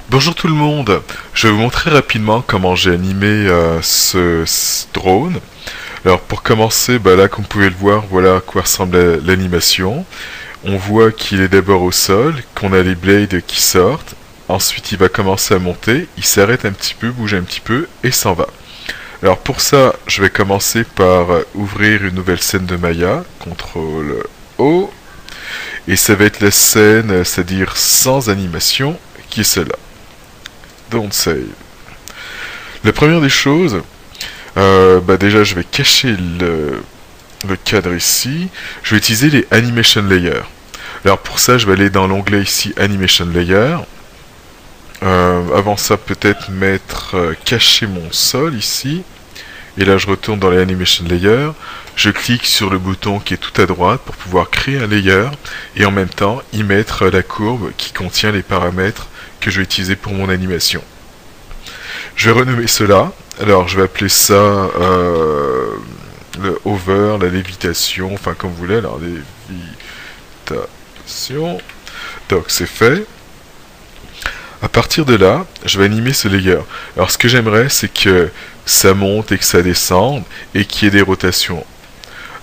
Bonjour tout le monde, je vais vous montrer rapidement comment j'ai animé ce drone. Alors pour commencer, là comme vous pouvez le voir, voilà à quoi ressemble l'animation. On voit qu'il est d'abord au sol, qu'on a les blades qui sortent, ensuite il va commencer à monter, il s'arrête un petit peu, bouge un petit peu et s'en va. Alors pour ça, je vais commencer par ouvrir une nouvelle scène de Maya, CTRL O, et ça va être la scène, c'est-à-dire sans animation, qui est celle-là. Don't save. La première des choses, déjà je vais cacher le cadre ici. Je vais utiliser les Animation Layers. Alors pour ça, je vais aller dans l'onglet ici Animation Layer. Avant ça, peut-être cacher mon sol ici. Et là, je retourne dans les Animation Layers. Je clique sur le bouton qui est tout à droite pour pouvoir créer un layer et en même temps y mettre la courbe qui contient les paramètres que je vais utiliser pour mon animation. Je vais renommer cela. Alors, je vais appeler ça le hover, la lévitation, enfin comme vous voulez. Alors, lévitation. Donc, c'est fait. À partir de là, je vais animer ce layer. Alors, ce que j'aimerais, c'est que ça monte et que ça descende et qu'il y ait des rotations.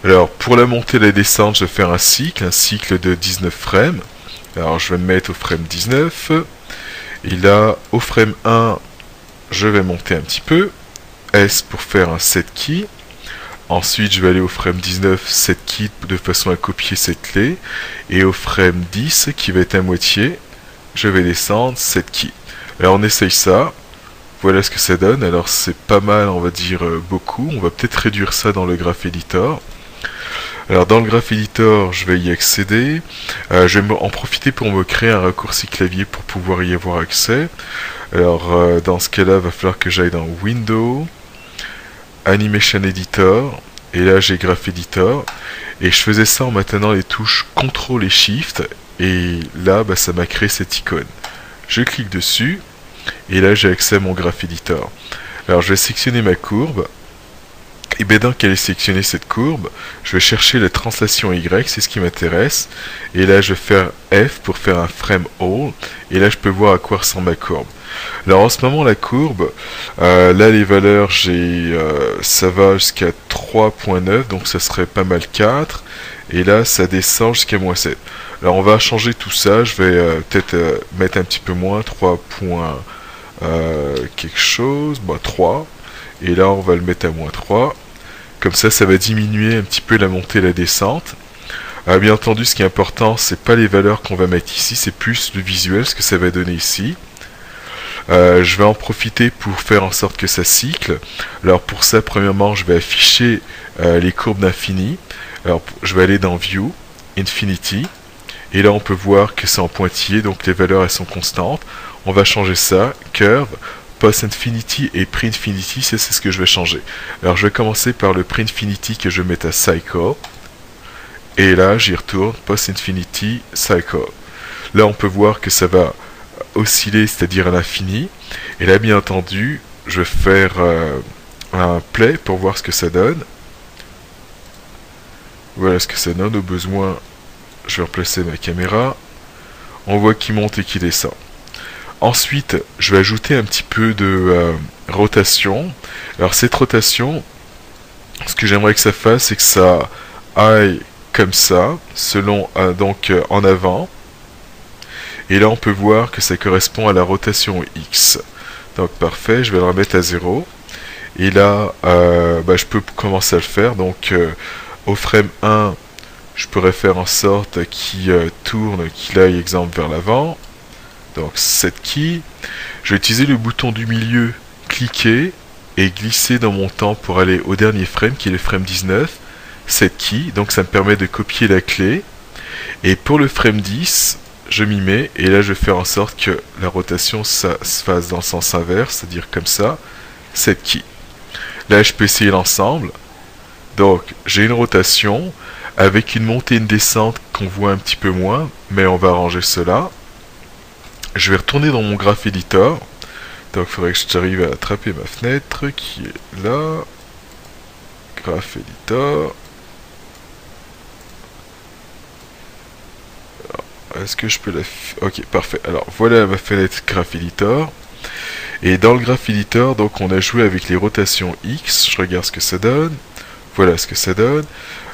Alors, pour la montée et la descente, je vais faire un cycle de 19 frames. Alors, je vais me mettre au frame 19. Et là, au frame 1, je vais monter un petit peu. S pour faire un set key. Ensuite, je vais aller au frame 19, set key de façon à copier cette clé. Et au frame 10, qui va être à moitié, je vais descendre set key. Alors, on essaye ça. Voilà ce que ça donne. Alors, c'est pas mal, on va dire beaucoup. On va peut-être réduire ça dans le Graph Editor. Alors dans le Graph Editor, je vais y accéder. Je vais en profiter pour me créer un raccourci clavier pour pouvoir y avoir accès. Alors dans ce cas-là, il va falloir que j'aille dans Window, Animation Editor, et là j'ai Graph Editor. Et je faisais ça en maintenant les touches CTRL et SHIFT, et là ça m'a créé cette icône. Je clique dessus, et là j'ai accès à mon Graph Editor. Alors je vais sélectionner ma courbe. Et bien donc qu'elle est sélectionner cette courbe, je vais chercher la translation Y, c'est ce qui m'intéresse. Et là je vais faire F pour faire un frame all. Et là je peux voir à quoi ressemble ma courbe. Alors en ce moment la courbe, là les valeurs ça va jusqu'à 3.9, donc ça serait pas mal 4. Et là ça descend jusqu'à -7. Alors on va changer tout ça, je vais peut-être mettre un petit peu moins, 3. Quelque chose, 3. Et là on va le mettre à -3. Comme ça va diminuer un petit peu la montée et la descente. Bien entendu, ce qui est important, c'est pas les valeurs qu'on va mettre ici, c'est plus le visuel, ce que ça va donner ici. Je vais en profiter pour faire en sorte que ça cycle. Alors pour ça, premièrement, je vais afficher les courbes d'infini. Alors je vais aller dans View, Infinity. Et là, on peut voir que c'est en pointillé, donc les valeurs, elles sont constantes. On va changer ça, Curve. Post-Infinity et Pre-Infinity, c'est ce que je vais changer. Alors je vais commencer par le Pre-Infinity que je vais mettre à Cycle. Et là, j'y retourne, Post-Infinity, Cycle. Là, on peut voir que ça va osciller, c'est-à-dire à l'infini. Et là, bien entendu, je vais faire un play pour voir ce que ça donne. Voilà ce que ça donne. Au besoin, je vais replacer ma caméra. On voit qu'il monte et qu'il descend. Ensuite, je vais ajouter un petit peu de rotation. Alors cette rotation, ce que j'aimerais que ça fasse, c'est que ça aille comme ça, selon en avant. Et là, on peut voir que ça correspond à la rotation X. Donc parfait, je vais le remettre à 0. Et là, je peux commencer à le faire. Donc au frame 1, je pourrais faire en sorte qu'il tourne, qu'il aille exemple vers l'avant. Donc set key, je vais utiliser le bouton du milieu, cliquer et glisser dans mon temps pour aller au dernier frame qui est le frame 19, set key, donc ça me permet de copier la clé. Et pour le frame 10, je m'y mets et là je vais faire en sorte que la rotation ça se fasse dans le sens inverse, c'est-à-dire comme ça, set key. Là je peux essayer l'ensemble, donc j'ai une rotation avec une montée et une descente qu'on voit un petit peu moins, mais on va arranger cela. Je vais retourner dans mon Graph Editor. Donc il faudrait que j'arrive à attraper ma fenêtre qui est là. Graph Editor. est-ce que je peux la... Ok, parfait. Alors, voilà ma fenêtre Graph Editor. Et dans le Graph Editor, donc, on a joué avec les rotations X. Je regarde ce que ça donne. Voilà ce que ça donne.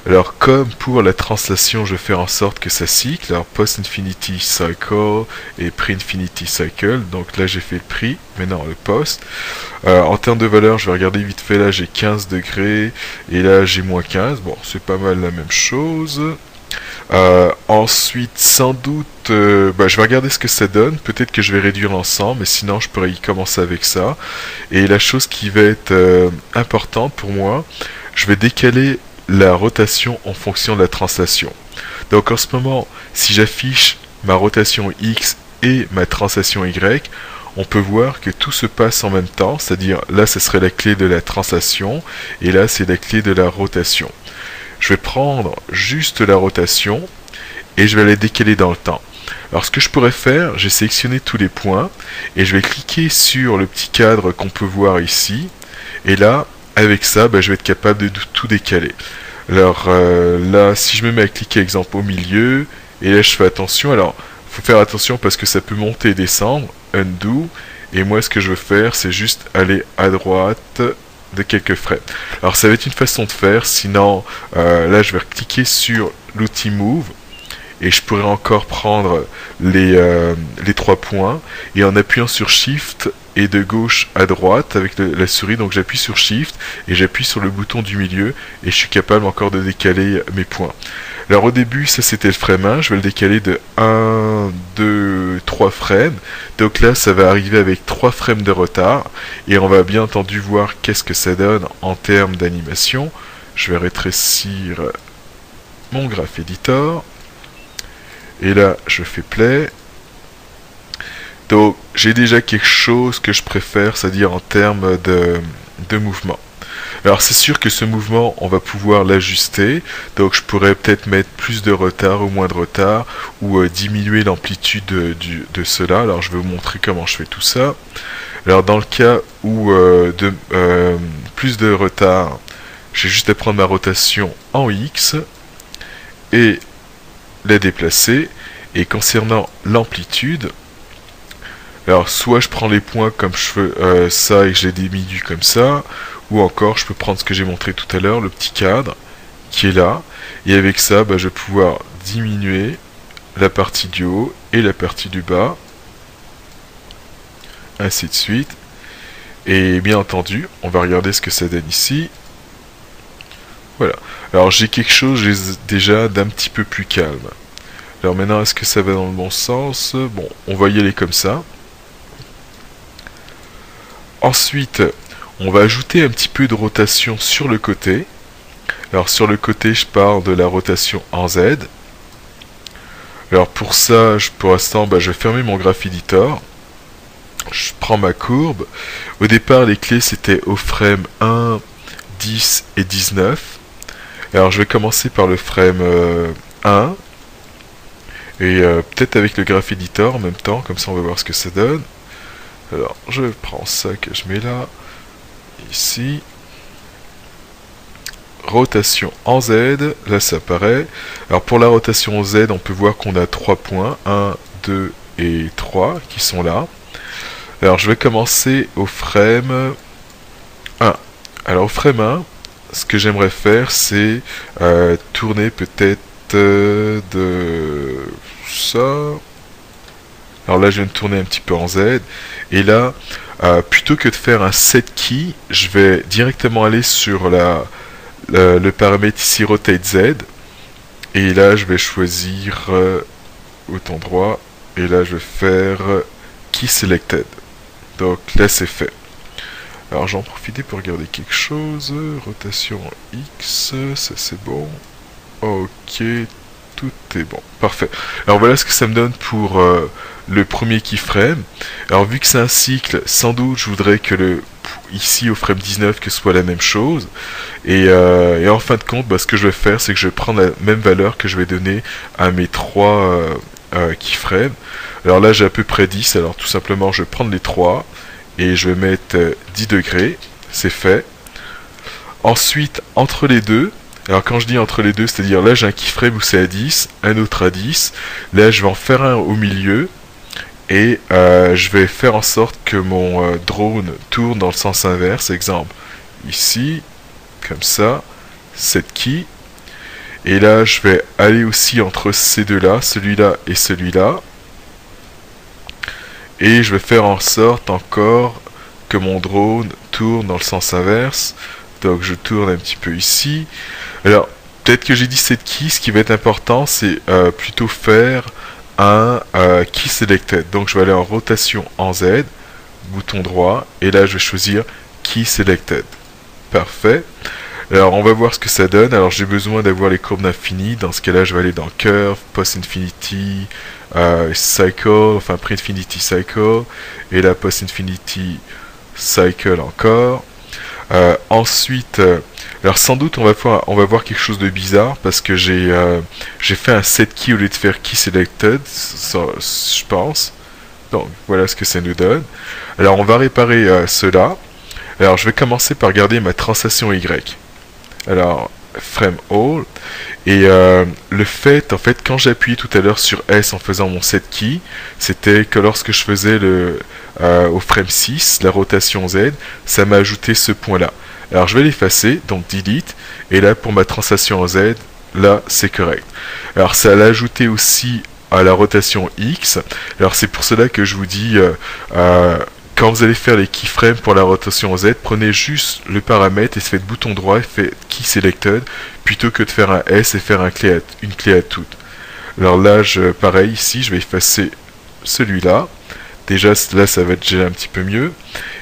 Alors, comme pour la translation, je vais faire en sorte que ça cycle. Alors, post-infinity cycle et pre-infinity cycle. Donc là, j'ai fait le pre, mais non, le post. En termes de valeur, je vais regarder vite fait. Là, j'ai 15 degrés. Et là, j'ai moins 15. Bon, c'est pas mal la même chose. Ensuite, sans doute, je vais regarder ce que ça donne. Peut-être que je vais réduire l'ensemble, mais sinon, je pourrais y commencer avec ça. Et la chose qui va être importante pour moi, je vais décaler la rotation en fonction de la translation. Donc en ce moment, si j'affiche ma rotation X et ma translation Y, on peut voir que tout se passe en même temps, c'est-à-dire là, ce serait la clé de la translation, et là, c'est la clé de la rotation. Je vais prendre juste la rotation, et je vais la décaler dans le temps. Alors ce que je pourrais faire, j'ai sélectionné tous les points, et je vais cliquer sur le petit cadre qu'on peut voir ici, et là, avec ça, je vais être capable de tout décaler. Alors là, si je me mets à cliquer, exemple, au milieu, et là je fais attention, alors il faut faire attention parce que ça peut monter et descendre, undo, et moi ce que je veux faire, c'est juste aller à droite de quelques frames. Alors ça va être une façon de faire, sinon là je vais cliquer sur l'outil Move, et je pourrais encore prendre les 3 points, et en appuyant sur Shift et de gauche à droite avec la souris, donc j'appuie sur Shift et j'appuie sur le bouton du milieu, et je suis capable encore de décaler mes points. Alors au début, ça c'était le frame 1, je vais le décaler de 1, 2, 3 frames, donc là ça va arriver avec 3 frames de retard, et on va bien entendu voir qu'est-ce que ça donne en termes d'animation. Je vais rétrécir mon Graph Editor, et là je fais play. Donc j'ai déjà quelque chose que je préfère, c'est-à-dire en termes de mouvement. Alors c'est sûr que ce mouvement, on va pouvoir l'ajuster, donc je pourrais peut-être mettre plus de retard ou moins de retard, ou diminuer l'amplitude de cela. Alors je vais vous montrer comment je fais tout ça. Alors dans le cas où plus de retard, j'ai juste à prendre ma rotation en X et la déplacer. Et concernant l'amplitude, alors soit je prends les points comme je fais ça et que je les diminue comme ça, ou encore je peux prendre ce que j'ai montré tout à l'heure, le petit cadre qui est là, et avec ça je vais pouvoir diminuer la partie du haut et la partie du bas, ainsi de suite. Et bien entendu, on va regarder ce que ça donne ici. Voilà. Alors j'ai quelque chose déjà d'un petit peu plus calme. Alors maintenant, est-ce que ça va dans le bon sens? Bon, on va y aller comme ça. Ensuite, on va ajouter un petit peu de rotation sur le côté. Alors sur le côté, je parle de la rotation en Z. Alors pour ça, pour l'instant, je vais fermer mon Graph Editor. Je prends ma courbe. Au départ, les clés, c'était au frame 1, 10 et 19. Alors je vais commencer par le frame 1. Et peut-être avec le Graph Editor en même temps, comme ça on va voir ce que ça donne. Alors je prends ça que je mets là, ici. Rotation en Z, là ça apparaît. Alors pour la rotation en Z, on peut voir qu'on a 3 points, 1, 2 et 3 qui sont là. Alors je vais commencer au frame 1. Alors au frame 1, ce que j'aimerais faire, c'est tourner peut-être de ça. Alors là je viens de tourner un petit peu en Z, et là plutôt que de faire un set key, je vais directement aller sur le paramètre ici rotate Z, et là je vais choisir bouton droit, et là je vais faire key selected. Donc là c'est fait. Alors j'en profite pour regarder quelque chose. Rotation X, ça c'est bon. Ok, tout est bon. Parfait. Alors voilà ce que ça me donne pour le premier keyframe. Alors vu que c'est un cycle, sans doute je voudrais que ici au frame 19 que ce soit la même chose. Et en fin de compte, ce que je vais faire, c'est que je vais prendre la même valeur que je vais donner à mes 3 keyframes. Alors là j'ai à peu près 10, alors tout simplement je vais prendre les 3 et je vais mettre 10 degrés, c'est fait. Ensuite, entre les deux, Alors quand je dis entre les deux, c'est-à-dire là j'ai un keyframe où c'est à 10, un autre à 10, là je vais en faire un au milieu, et je vais faire en sorte que mon drone tourne dans le sens inverse, exemple, ici, comme ça, cette key, et là je vais aller aussi entre ces deux-là, celui-là et celui-là, et je vais faire en sorte encore que mon drone tourne dans le sens inverse. Donc je tourne un petit peu ici. Alors peut-être que j'ai dit cette key, ce qui va être important c'est plutôt faire un key selected. Donc je vais aller en rotation en Z, bouton droit, et là je vais choisir key selected. Parfait. Alors on va voir ce que ça donne. Alors j'ai besoin d'avoir les courbes d'infini. Dans ce cas-là je vais aller dans curve, post-infinity, cycle, enfin pre-infinity cycle, et là post-infinity cycle encore. Ensuite, alors sans doute on va voir quelque chose de bizarre parce que j'ai fait un set key au lieu de faire key selected, ça, je pense. Donc voilà ce que ça nous donne. Alors on va réparer cela. Alors je vais commencer par garder ma translation Y. Alors frame all, et le fait, en fait, quand j'ai appuyé tout à l'heure sur S en faisant mon set key, c'était que lorsque je faisais au frame 6, la rotation Z, ça m'a ajouté ce point-là. Alors je vais l'effacer, donc delete, et là pour ma translation en Z, là c'est correct. Alors ça l'a ajouté aussi à la rotation X, alors c'est pour cela que je vous dis, quand vous allez faire les keyframes pour la rotation Z, prenez juste le paramètre et faites bouton droit et faites key selected, plutôt que de faire un S et faire une clé à toutes. Alors là, pareil, ici, je vais effacer celui-là. Déjà, là, ça va être déjà un petit peu mieux.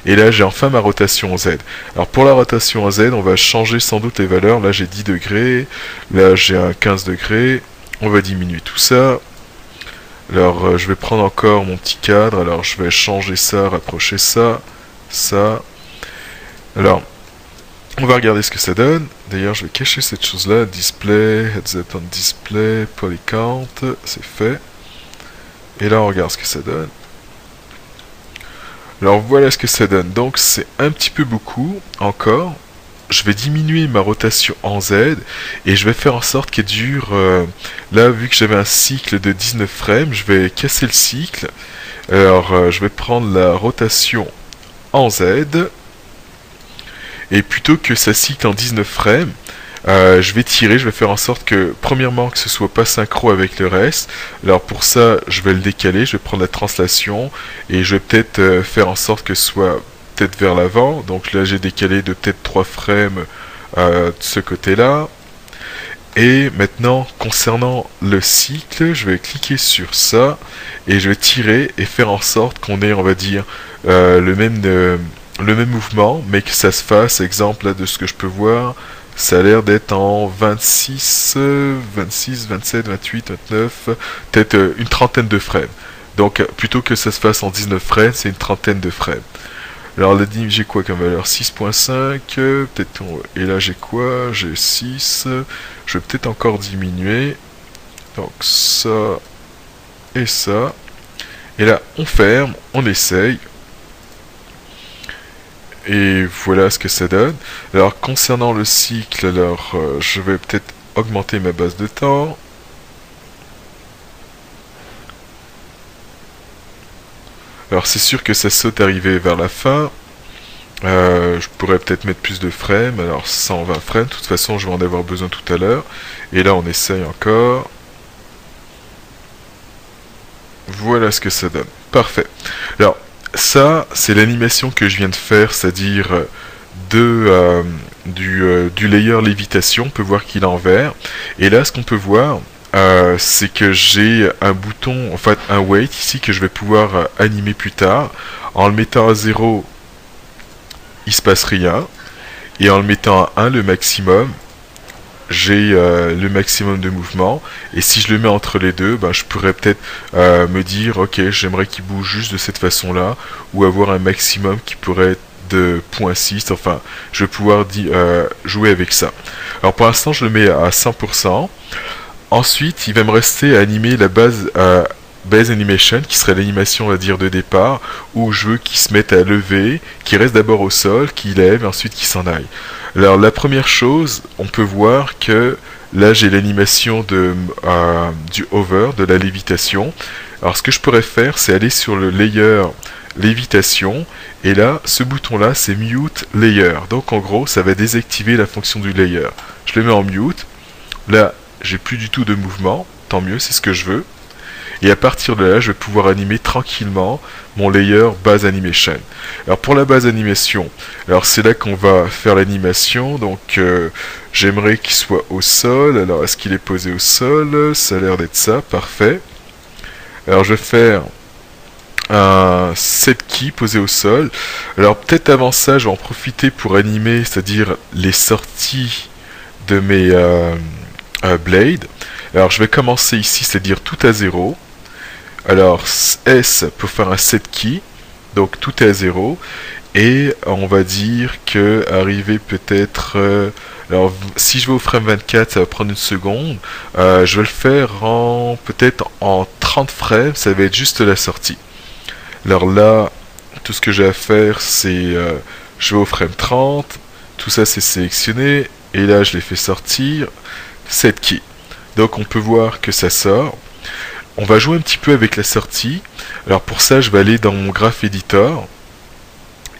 Et là, j'ai enfin ma rotation Z. Alors, pour la rotation Z, on va changer sans doute les valeurs. Là, j'ai 10 degrés. Là, j'ai un 15 degrés. On va diminuer tout ça. Alors, je vais prendre encore mon petit cadre. Alors, je vais changer ça, rapprocher ça, ça. Alors, on va regarder ce que ça donne. D'ailleurs, je vais cacher cette chose-là. Display, heads up on display, poly count. C'est fait. Et là, on regarde ce que ça donne. Alors voilà ce que ça donne. Donc c'est un petit peu beaucoup encore. Je vais diminuer ma rotation en Z et je vais faire en sorte qu'elle dure. Là, vu que j'avais un cycle de 19 frames, je vais casser le cycle. Alors je vais prendre la rotation en Z et plutôt que ça cycle en 19 frames, je vais tirer, je vais faire en sorte que, premièrement, que ce soit pas synchro avec le reste. Alors pour ça, je vais le décaler, je vais prendre la translation, et je vais peut-être faire en sorte que ce soit peut-être vers l'avant. Donc là, j'ai décalé de peut-être 3 frames de ce côté-là. Et maintenant, concernant le cycle, je vais cliquer sur ça, et je vais tirer et faire en sorte qu'on ait, on va dire, le même mouvement, mais que ça se fasse, exemple là de ce que je peux voir, ça a l'air d'être en 26, 26, 27, 28, 29, peut-être une trentaine de frames. Donc plutôt que ça se fasse en 19 frames, c'est une trentaine de frames. Alors là, j'ai quoi comme valeur? 6.5, peut-être, et là j'ai quoi? J'ai 6, je vais peut-être encore diminuer. Donc ça et ça. Et là, on ferme, on essaye. Et voilà ce que ça donne. Alors concernant le cycle, alors je vais peut-être augmenter ma base de temps. Alors c'est sûr que ça saute arrivé vers la fin. Je pourrais peut-être mettre plus de frames. Alors 120 frames, de toute façon je vais en avoir besoin tout à l'heure. Et là on essaye encore. Voilà ce que ça donne. Parfait. Alors ça, c'est l'animation que je viens de faire, c'est-à-dire du layer lévitation. On peut voir qu'il est en vert. Et là, ce qu'on peut voir, c'est que j'ai un bouton, en fait un weight ici que je vais pouvoir animer plus tard. En le mettant à 0, il se passe rien. Et en le mettant à 1, le maximum, j'ai le maximum de mouvement, et si je le mets entre les deux, ben, je pourrais peut-être me dire ok, j'aimerais qu'il bouge juste de cette façon là, ou avoir un maximum qui pourrait être de 0.6, enfin je vais pouvoir jouer avec ça. Alors pour l'instant je le mets à 100%. Ensuite il va me rester à animer la base base animation, qui serait l'animation, on va dire, de départ, où je veux qu'il se mette à lever, qu'il reste d'abord au sol, qu'il lève, et ensuite qu'il s'en aille. Alors la première chose, on peut voir que là j'ai l'animation du hover, de la lévitation. Alors ce que je pourrais faire, c'est aller sur le layer lévitation, et là, ce bouton-là, c'est mute layer. Donc en gros, ça va désactiver la fonction du layer. Je le mets en mute. Là, j'ai plus du tout de mouvement. Tant mieux, c'est ce que je veux. Et à partir de là, je vais pouvoir animer tranquillement mon layer base animation. Alors pour la base animation, alors c'est là qu'on va faire l'animation. Donc j'aimerais qu'il soit au sol. Alors est-ce qu'il est posé au sol? Ça a l'air d'être ça, parfait. Alors je vais faire un set key posé au sol. Alors peut-être avant ça, je vais en profiter pour animer, c'est-à-dire les sorties de mes blades. Alors je vais commencer ici, c'est-à-dire tout à 0. Alors S pour faire un set key, donc tout est à 0. Et on va dire que arriver peut-être... alors si je vais au frame 24, ça va prendre une seconde. Je vais le faire en peut-être en 30 frames, ça va être juste la sortie. Alors là, tout ce que j'ai à faire, c'est je vais au frame 30, tout ça c'est sélectionné, et là je l'ai fait sortir, set key. Donc on peut voir que ça sort. On va jouer un petit peu avec la sortie. Alors pour ça, je vais aller dans mon Graph Editor.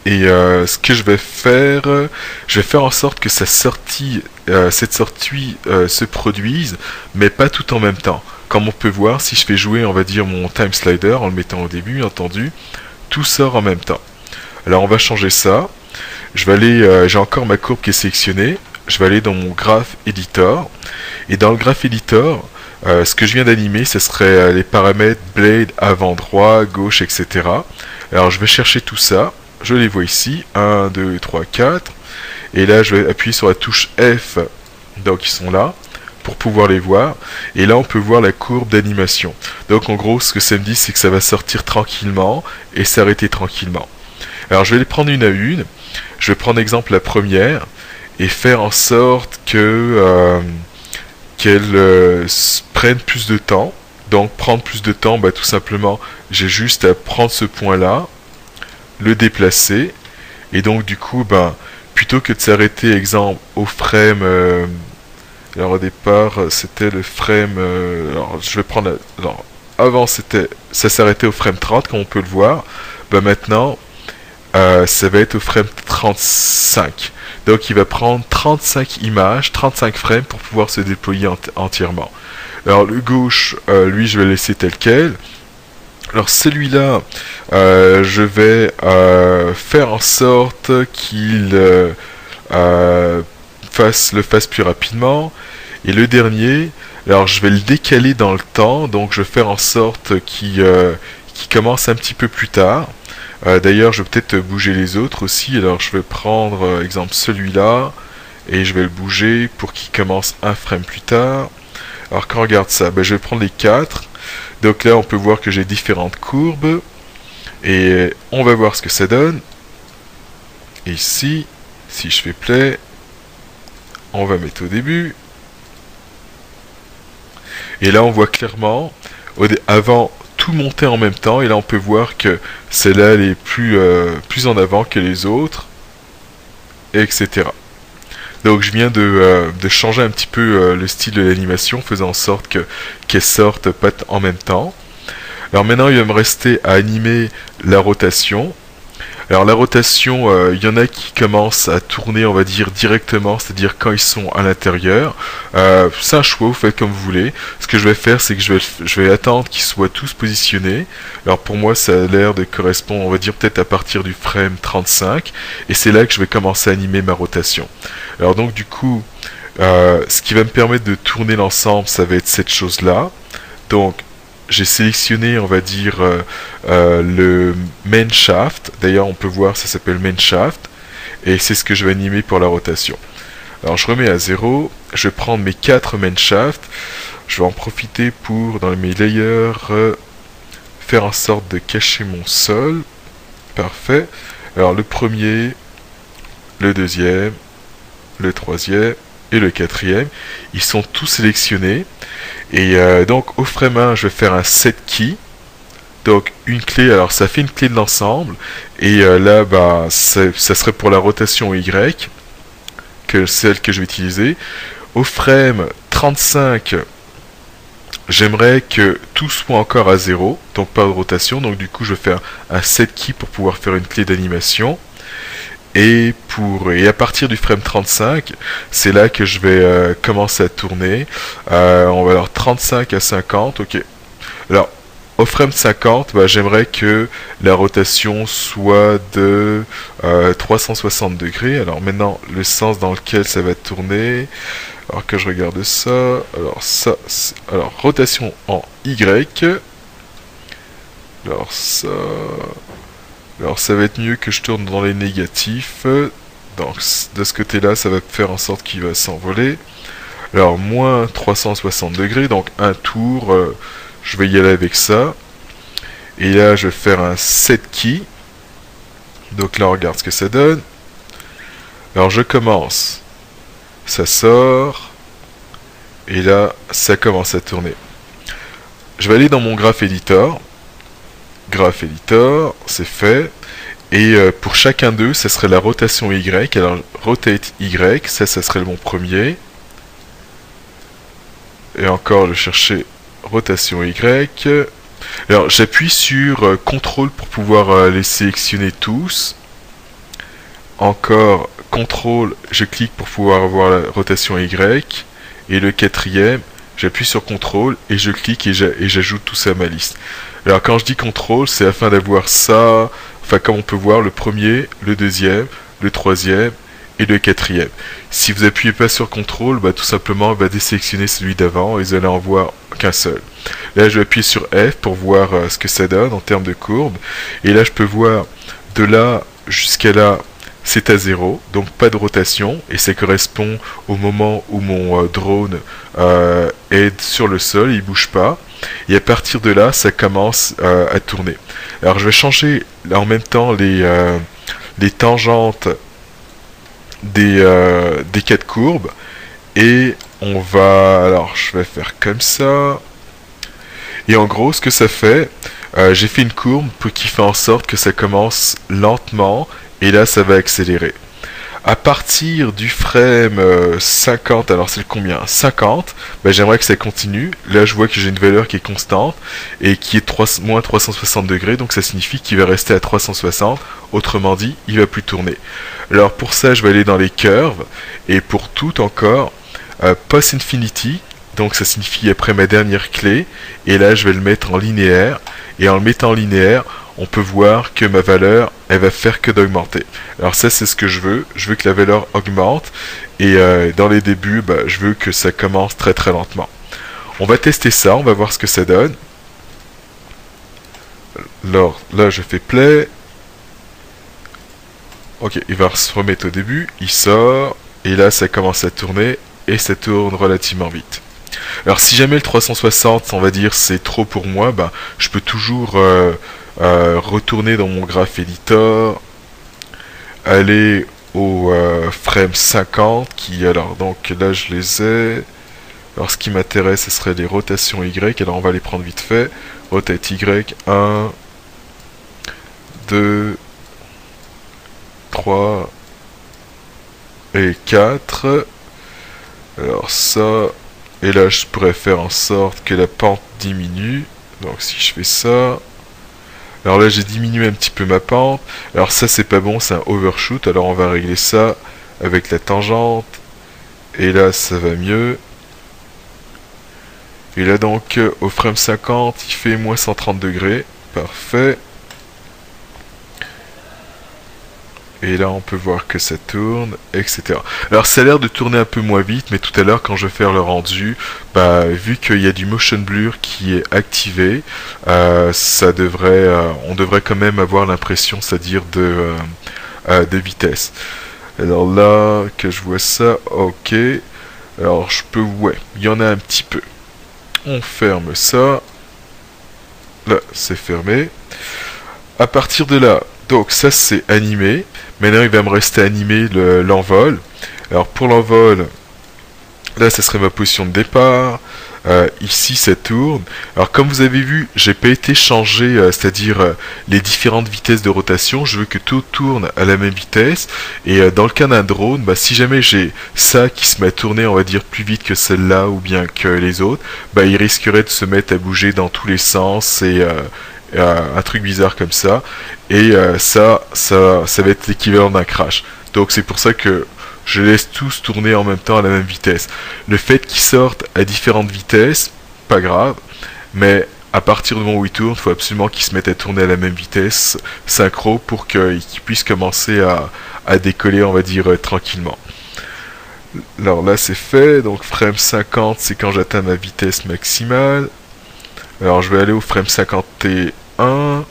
Et ce que je vais faire en sorte que cette sortie se produise, mais pas tout en même temps. Comme on peut voir, si je fais jouer, on va dire, mon time slider en le mettant au début, bien entendu, tout sort en même temps. Alors on va changer ça. Je vais aller, j'ai encore ma courbe qui est sélectionnée. Je vais aller dans mon Graph Editor. Et dans le Graph Editor, ce que je viens d'animer, ce serait les paramètres blade, avant, droit, gauche, etc. Alors je vais chercher tout ça. Je les vois ici. 1, 2, 3, 4. Et là, je vais appuyer sur la touche F. Donc ils sont là, pour pouvoir les voir. Et là, on peut voir la courbe d'animation. Donc en gros, ce que ça me dit, c'est que ça va sortir tranquillement et s'arrêter tranquillement. Alors je vais les prendre une à une. Je vais prendre exemple la première et faire en sorte que qu'elle prenne plus de temps. Donc prendre plus de temps, bah, tout simplement, j'ai juste à prendre ce point-là, le déplacer, et donc du coup, bah, plutôt que de s'arrêter, exemple, au frame, alors au départ, c'était le frame, alors je vais prendre, alors avant ça s'arrêtait au frame 30, comme on peut le voir, bah maintenant, ça va être au frame 35. Donc il va prendre 35 images, 35 frames pour pouvoir se déployer entièrement. Alors le gauche, lui je vais laisser tel quel. Alors celui-là, je vais faire en sorte qu'il le fasse plus rapidement. Et le dernier, alors je vais le décaler dans le temps, donc je vais faire en sorte qu'il commence un petit peu plus tard. D'ailleurs, je vais peut-être bouger les autres aussi. Alors, je vais prendre, exemple, celui-là, et je vais le bouger pour qu'il commence un frame plus tard. Alors, quand on regarde ça, ben, je vais prendre les 4. Donc là, on peut voir que j'ai différentes courbes, et on va voir ce que ça donne. Et ici, si je fais play, on va mettre au début. Et là, on voit clairement, avant, tout monter en même temps, et là on peut voir que celle-là elle est plus en avant que les autres, etc. Donc je viens de changer un petit peu le style de l'animation, faisant en sorte qu'elle sorte pas en même temps. Alors maintenant il va me rester à animer la rotation. Alors la rotation, il y en a qui commencent à tourner, on va dire, directement, c'est-à-dire quand ils sont à l'intérieur. C'est un choix, vous faites comme vous voulez. Ce que je vais faire, c'est que je vais attendre qu'ils soient tous positionnés. Alors pour moi, ça a l'air de correspondre, on va dire, peut-être à partir du frame 35. Et c'est là que je vais commencer à animer ma rotation. Alors donc du coup, ce qui va me permettre de tourner l'ensemble, ça va être cette chose-là. Donc, j'ai sélectionné, on va dire, le main shaft. D'ailleurs, on peut voir, ça s'appelle main shaft. Et c'est ce que je vais animer pour la rotation. Alors, je remets à 0. Je vais prendre mes 4 main shafts. Je vais en profiter pour, dans mes layers, faire en sorte de cacher mon sol. Parfait. Alors, le premier, le deuxième, le troisième et le quatrième. Ils sont tous sélectionnés. Et donc au frame 1, je vais faire un set key. Donc une clé, alors ça fait une clé de l'ensemble, et là bah ça serait pour la rotation Y, que celle que je vais utiliser. Au frame 35, j'aimerais que tout soit encore à 0, donc pas de rotation, donc du coup je vais faire un set key pour pouvoir faire une clé d'animation. Et à partir du frame 35, c'est là que je vais commencer à tourner. On va alors 35 à 50, ok. Alors au frame 50, bah, j'aimerais que la rotation soit de 360 degrés. Alors maintenant, le sens dans lequel ça va tourner. Alors que je regarde ça. Alors rotation en Y. Alors ça va être mieux que je tourne dans les négatifs. Donc de ce côté-là, ça va faire en sorte qu'il va s'envoler. Alors moins 360 degrés, donc un tour. Je vais y aller avec ça. Et là, je vais faire un set key. Donc là, on regarde ce que ça donne. Alors je commence. Ça sort. Et là, ça commence à tourner. Je vais aller dans mon Graph Editor. Graph Editor, c'est fait. Et pour chacun d'eux, ça serait la rotation Y. Alors, rotate Y, ça serait mon premier. Et encore, je cherchais rotation Y. Alors, j'appuie sur CTRL pour pouvoir les sélectionner tous. Encore, CTRL, je clique pour pouvoir avoir la rotation Y. Et le quatrième, j'appuie sur CTRL et je clique et j'ajoute tout ça à ma liste. Alors quand je dis CTRL, c'est afin d'avoir ça, enfin comme on peut voir, le premier, le deuxième, le troisième et le quatrième. Si vous appuyez pas sur CTRL, bah, tout simplement, il va désélectionner celui d'avant et vous allez en voir qu'un seul. Là, je vais appuyer sur F pour voir ce que ça donne en termes de courbe. Et là, je peux voir de là jusqu'à là, c'est à 0, donc pas de rotation, et ça correspond au moment où mon drone est sur le sol, il bouge pas, et à partir de là, ça commence à tourner. Alors je vais changer là, en même temps les tangentes des 4 courbes, et on va, alors je vais faire comme ça, et en gros ce que ça fait, j'ai fait une courbe qui fait en sorte que ça commence lentement, et là ça va accélérer. À partir du frame 50, alors c'est le combien 50, bah, j'aimerais que ça continue. Là je vois que j'ai une valeur qui est constante et qui est moins 360 degrés, donc ça signifie qu'il va rester à 360, autrement dit il va plus tourner. Alors pour ça je vais aller dans les curves, et pour tout encore, post infinity, donc ça signifie après ma dernière clé, et là je vais le mettre en linéaire, et en le mettant en linéaire, on peut voir que ma valeur, elle va faire que d'augmenter. Alors ça, c'est ce que je veux que la valeur augmente, et dans les débuts, bah, je veux que ça commence très très lentement. On va tester ça, on va voir ce que ça donne. Alors, là, je fais play. Ok, il va se remettre au début, il sort, et là, ça commence à tourner, et ça tourne relativement vite. Alors, si jamais le 360, on va dire, c'est trop pour moi, bah, je peux toujours... retourner dans mon Graph Editor, aller au frame 50 qui, alors donc là je les ai. Alors ce qui m'intéresse, ce serait les rotations Y, alors on va les prendre vite fait. Rotate Y, 1 2 3 et 4. Alors ça, et là je pourrais faire en sorte que la pente diminue. Donc si je fais ça, alors là j'ai diminué un petit peu ma pente. Alors ça c'est pas bon, c'est un overshoot. Alors on va régler ça avec la tangente. Et là ça va mieux. Et là donc au frame 50 il fait moins 130 degrés. Parfait. Et là on peut voir que ça tourne, etc. Alors ça a l'air de tourner un peu moins vite, mais tout à l'heure quand je vais faire le rendu, bah, vu qu'il y a du motion blur qui est activé, ça devrait, on devrait quand même avoir l'impression, c'est-à-dire de vitesse. Alors là que je vois ça, ok. Alors je peux, ouais, il y en a un petit peu. On ferme ça. Là c'est fermé. À partir de là, donc ça c'est animé. Maintenant il va me rester animé l'envol. Alors pour l'envol, là ça serait ma position de départ. ici ça tourne. Alors comme vous avez vu, j'ai pas été changé, c'est-à-dire les différentes vitesses de rotation. Je veux que tout tourne à la même vitesse. Et dans le cas d'un drone, bah, si jamais j'ai ça qui se met à tourner, on va dire plus vite que celle-là ou bien que les autres, bah, il risquerait de se mettre à bouger dans tous les sens et un truc bizarre comme ça. Et ça va être l'équivalent d'un crash. Donc c'est pour ça que je laisse tous tourner en même temps à la même vitesse. Le fait qu'ils sortent à différentes vitesses, pas grave, mais à partir du moment où ils tournent, il faut absolument qu'ils se mettent à tourner à la même vitesse, synchro, pour qu'ils puissent commencer à décoller, on va dire, tranquillement. Alors là c'est fait, donc frame 50 c'est quand j'atteins ma vitesse maximale. Alors je vais aller au frame 51,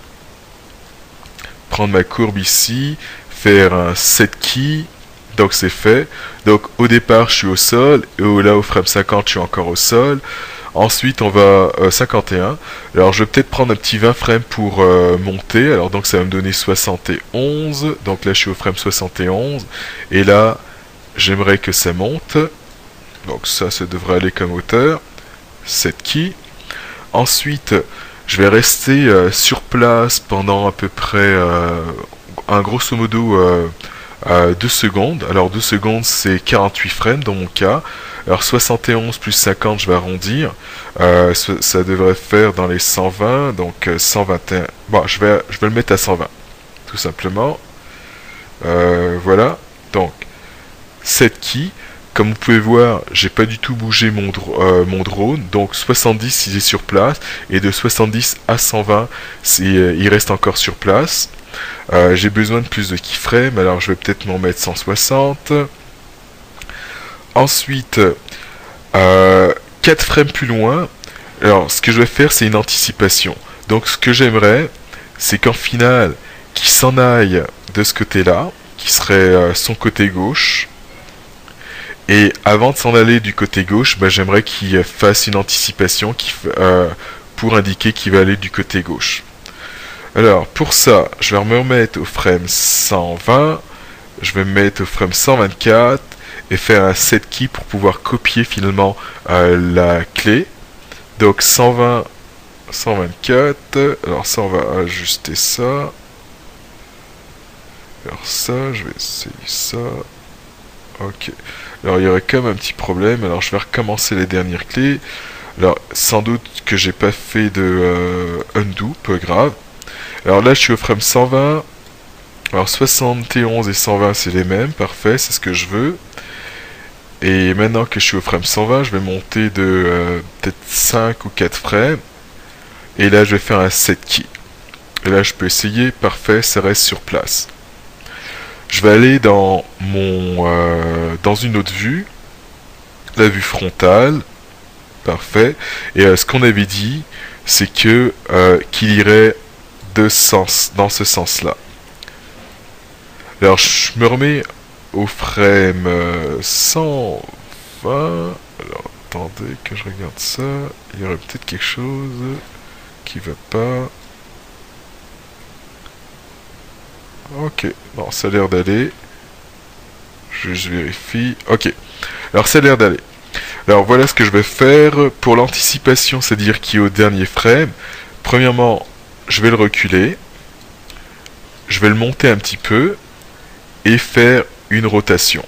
prendre ma courbe ici, faire un set key. Donc c'est fait. Donc au départ je suis au sol, et là au frame 50 je suis encore au sol. Ensuite on va 51. Alors je vais peut-être prendre un petit 20 frames pour monter. Alors donc ça va me donner 71. Donc là je suis au frame 71. Et là j'aimerais que ça monte. Donc ça devrait aller comme hauteur. Set key. Ensuite je vais rester sur place pendant à peu près un grosso modo 2 secondes. Alors 2 secondes c'est 48 frames dans mon cas. Alors 71 plus 50 je vais arrondir. Ça devrait faire dans les 120. Donc 121. Bon je vais le mettre à 120. Tout simplement. Voilà. Donc set key. Comme vous pouvez voir, j'ai pas du tout bougé mon drone, donc 70 il est sur place, et de 70 à 120, il reste encore sur place. J'ai besoin de plus de keyframes, alors je vais peut-être m'en mettre 160. Ensuite, 4 frames plus loin, alors ce que je vais faire c'est une anticipation. Donc ce que j'aimerais, c'est qu'en finale, qu'il s'en aille de ce côté-là, qui serait son côté gauche. Et avant de s'en aller du côté gauche, bah, j'aimerais qu'il fasse une anticipation pour indiquer qu'il va aller du côté gauche. Alors pour ça, je vais me remettre au frame 120, je vais me mettre au frame 124 et faire un set key pour pouvoir copier finalement la clé. Donc 120, 124, alors ça on va ajuster ça. Alors ça, je vais essayer ça. Ok. Alors il y aurait quand même un petit problème. Alors je vais recommencer les dernières clés. Alors sans doute que j'ai pas fait de undo, peu grave. Alors là je suis au frame 120. Alors 71 et 120 c'est les mêmes, parfait, c'est ce que je veux. Et maintenant que je suis au frame 120, je vais monter de peut-être 5 ou 4 frames. Et là je vais faire un set key. Et là je peux essayer, parfait, ça reste sur place. Je vais aller dans dans une autre vue, la vue frontale, parfait. Et ce qu'on avait dit, c'est que qu'il irait dans ce sens-là. Alors je me remets au frame 120. Alors attendez que je regarde ça. Il y aurait peut-être quelque chose qui va pas. Ok, non, ça a l'air d'aller. Je vérifie. Ok, alors ça a l'air d'aller. Alors voilà ce que je vais faire pour l'anticipation, c'est-à-dire qui est au dernier frame. Premièrement, je vais le reculer. Je vais le monter un petit peu et faire une rotation.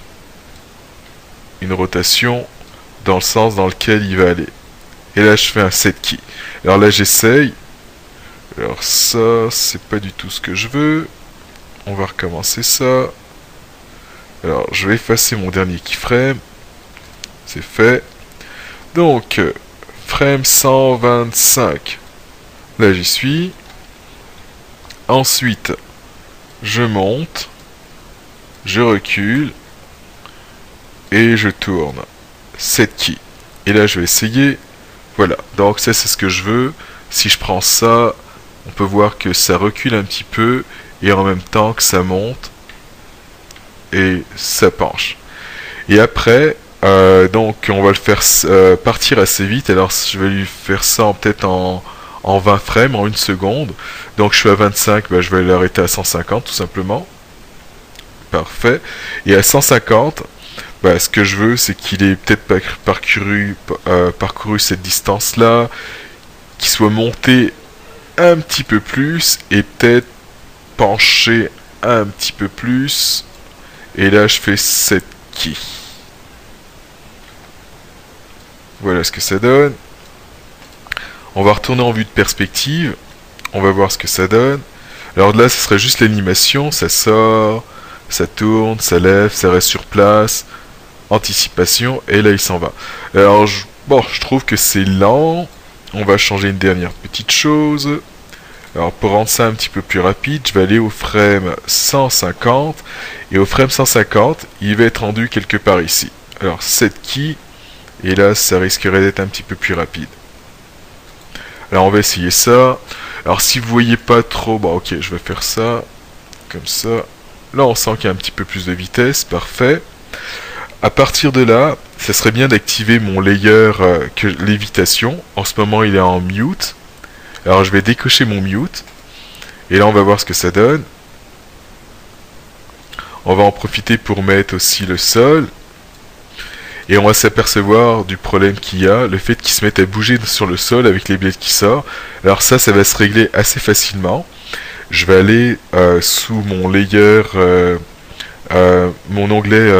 Une rotation dans le sens dans lequel il va aller. Et là, je fais un set key. Alors là, j'essaye. Alors ça, c'est pas du tout ce que je veux. On va recommencer ça. Alors, je vais effacer mon dernier keyframe. C'est fait. Donc, frame 125. Là, j'y suis. Ensuite, je monte. Je recule. Et je tourne. Set key. Et là, je vais essayer. Voilà. Donc, ça, c'est ce que je veux. Si je prends ça, on peut voir que ça recule un petit peu. Et en même temps que ça monte et ça penche. Et après, donc on va le faire partir assez vite. Alors je vais lui faire ça peut-être en 20 frames, en 1 seconde. Donc je suis à 25, bah, je vais l'arrêter à 150 tout simplement. Parfait. Et à 150, bah, ce que je veux, c'est qu'il ait peut-être parcouru cette distance-là, qu'il soit monté un petit peu plus et peut-être penché un petit peu plus. Et là, je fais 7 key. Voilà ce que ça donne. On va retourner en vue de perspective. On va voir ce que ça donne. Alors là, ce serait juste l'animation. Ça sort, ça tourne, ça lève, ça reste sur place. Anticipation, et là il s'en va. Alors, je trouve que c'est lent. On va changer une dernière petite chose. Alors, pour rendre ça un petit peu plus rapide, je vais aller au frame 150. Et au frame 150, il va être rendu quelque part ici. Alors, 7 keys. Et là, ça risquerait d'être un petit peu plus rapide. Alors, on va essayer ça. Alors, si vous voyez pas trop, bon, ok, je vais faire ça. Comme ça. Là, on sent qu'il y a un petit peu plus de vitesse. Parfait. À partir de là, ça serait bien d'activer mon layer lévitation. En ce moment, il est en mute. Alors, je vais décocher mon mute. Et là, on va voir ce que ça donne. On va en profiter pour mettre aussi le sol. Et on va s'apercevoir du problème qu'il y a, le fait qu'il se mette à bouger sur le sol avec les blades qui sortent. Alors ça va se régler assez facilement. Je vais aller sous mon layer... mon onglet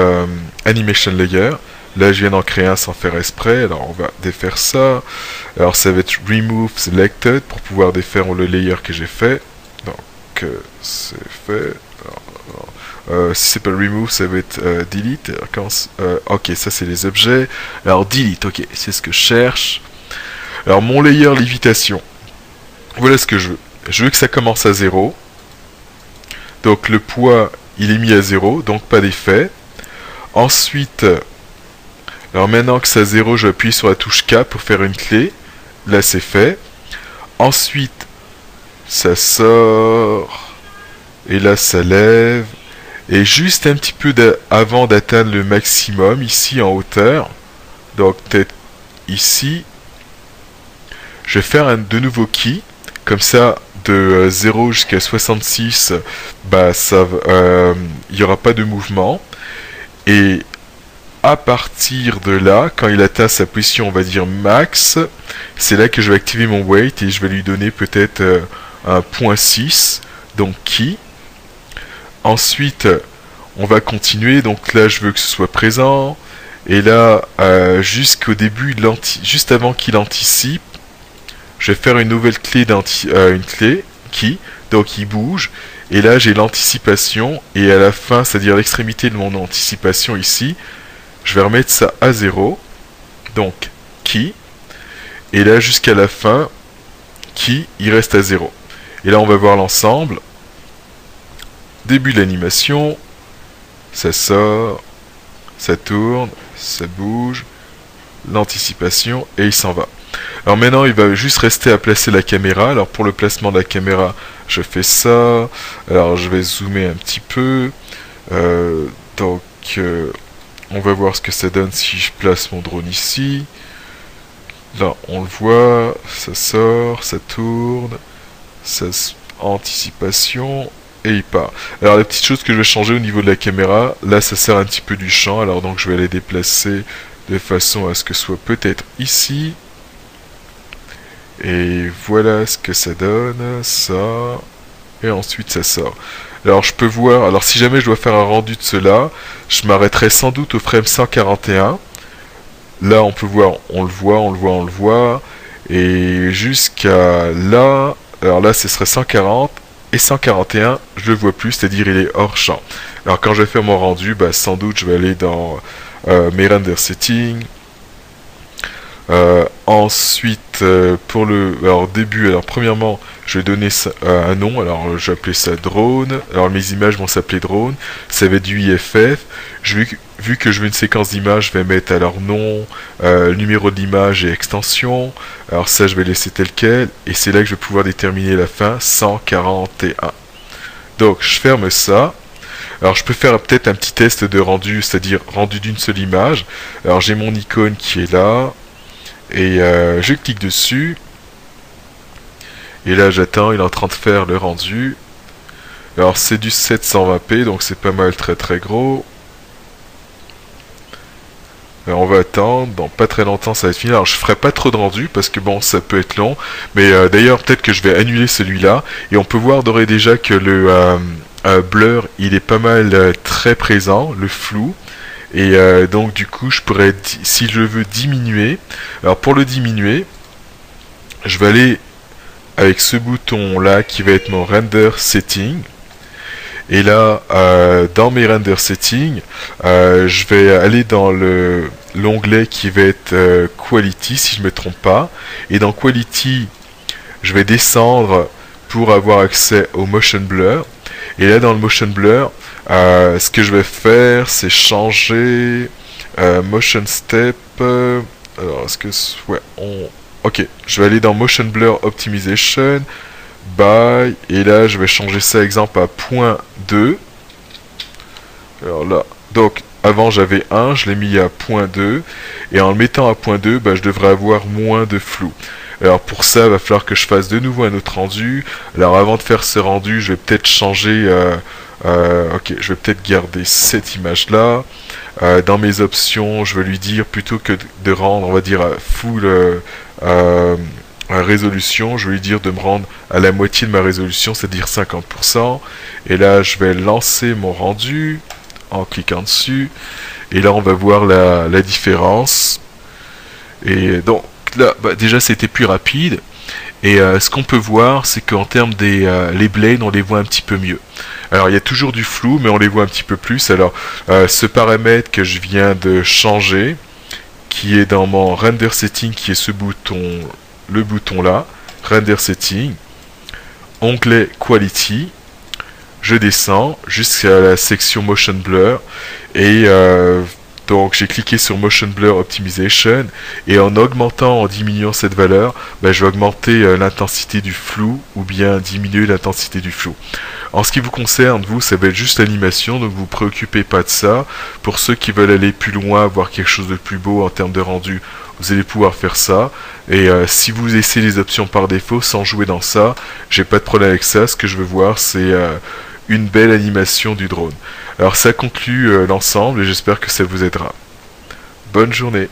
Animation Layer. Là, je viens d'en créer un sans faire exprès. Alors, on va défaire ça. Alors, ça va être Remove Selected pour pouvoir défaire le layer que j'ai fait. Donc, c'est fait. Si c'est pas Remove, ça va être Delete. Ok, ça, c'est les objets. Alors, Delete, ok, c'est ce que je cherche. Alors, mon layer lévitation. Voilà ce que je veux. Je veux que ça commence à 0. Donc, le poids... il est mis à 0, donc pas d'effet. Ensuite, alors maintenant que c'est à 0, je vais appuyer sur la touche K pour faire une clé. Là, c'est fait. Ensuite, ça sort. Et là, ça lève. Et juste un petit peu avant d'atteindre le maximum, ici en hauteur. Donc, peut-être ici. Je vais faire de nouveaux keys. Comme ça, de 0 jusqu'à 66, bah, il n'y aura pas de mouvement. Et à partir de là, quand il atteint sa position, on va dire max, c'est là que je vais activer mon weight et je vais lui donner peut-être un 0.6, donc key. Ensuite, on va continuer, donc là je veux que ce soit présent. Et là, jusqu'au début, juste avant qu'il anticipe, je vais faire une nouvelle clé une clé qui, donc il bouge, et là j'ai l'anticipation, et à la fin, c'est-à-dire l'extrémité de mon anticipation ici, je vais remettre ça à 0, donc qui, et là jusqu'à la fin, qui, il reste à 0. Et là on va voir l'ensemble, début de l'animation, ça sort, ça tourne, ça bouge, l'anticipation, et il s'en va. Alors maintenant, il va juste rester à placer la caméra. Alors pour le placement de la caméra, je fais ça. Alors je vais zoomer un petit peu. On va voir ce que ça donne si je place mon drone ici. Là, on le voit. Ça sort, ça tourne. Anticipation. Et il part. Alors la petite chose que je vais changer au niveau de la caméra, là ça sert un petit peu du champ. Alors donc je vais les déplacer de façon à ce que ce soit peut-être ici. Et voilà ce que ça donne, ça, et ensuite ça sort. Alors je peux voir, alors si jamais je dois faire un rendu de cela, je m'arrêterai sans doute au frame 141. Là on peut voir, on le voit, et jusqu'à là, alors là ce serait 140, et 141, je le vois plus, c'est-à-dire il est hors champ. Alors quand je vais faire mon rendu, bah, sans doute je vais aller dans mes render settings. Ensuite, pour le début, alors premièrement, je vais donner un nom. Alors, je vais appeler ça drone. Alors, mes images vont s'appeler drone. Ça va être du IFF. Vu que je veux une séquence d'images, je vais mettre alors nom, numéro de l'image et extension. Alors, ça, je vais laisser tel quel. Et c'est là que je vais pouvoir déterminer la fin 141. Donc, je ferme ça. Alors, je peux faire peut-être un petit test de rendu, c'est-à-dire rendu d'une seule image. Alors, j'ai mon icône qui est là. Et je clique dessus. Et là j'attends, il est en train de faire le rendu. Alors c'est du 720p, donc c'est pas mal, très très gros. On va attendre, dans pas très longtemps ça va être fini. Alors je ferai pas trop de rendu parce que bon ça peut être long, mais d'ailleurs peut-être que je vais annuler celui-là et on peut voir d'ores et déjà que le blur il est pas mal très présent, le flou. Et donc du coup je pourrais, si je veux diminuer, alors pour le diminuer, je vais aller avec ce bouton là qui va être mon render setting. Et là, dans mes render settings, je vais aller dans l'onglet qui va être Quality, si je ne me trompe pas. Et dans Quality, je vais descendre pour avoir accès au Motion Blur. Et là, dans le Motion Blur, ce que je vais faire, c'est changer Motion Step. Alors, est-ce que... Ouais, ok, je vais aller dans Motion Blur Optimization. By, et là je vais changer ça exemple à 0.2. Alors là, donc avant j'avais 1, je l'ai mis à 0.2 et en le mettant à 0.2, bah, je devrais avoir moins de flou. Alors pour ça, il va falloir que je fasse de nouveau un autre rendu. Alors avant de faire ce rendu, je vais peut-être changer ok, je vais peut-être garder cette image là. Dans mes options, je vais lui dire plutôt que de rendre, on va dire full résolution, je vais lui dire de me rendre à la moitié de ma résolution, c'est-à-dire 50%. Et là, je vais lancer mon rendu en cliquant dessus. Et là, on va voir la différence. Et donc là, bah, déjà, c'était plus rapide. Et ce qu'on peut voir, c'est qu'en termes des les blades, on les voit un petit peu mieux. Alors, il y a toujours du flou, mais on les voit un petit peu plus. Alors, ce paramètre que je viens de changer, qui est dans mon render setting, qui est ce bouton, le bouton là, render setting, onglet quality, je descends jusqu'à la section motion blur et donc j'ai cliqué sur motion blur optimization et en augmentant, en diminuant cette valeur, ben, je vais augmenter l'intensité du flou ou bien diminuer l'intensité du flou. En ce qui vous concerne, vous, ça va être juste l'animation, donc vous ne vous préoccupez pas de ça. Pour ceux qui veulent aller plus loin, voir quelque chose de plus beau en termes de rendu, vous allez pouvoir faire ça. Et si vous laissez les options par défaut sans jouer dans ça, j'ai pas de problème avec ça. Ce que je veux voir, c'est une belle animation du drone. Alors ça conclut l'ensemble et j'espère que ça vous aidera. Bonne journée.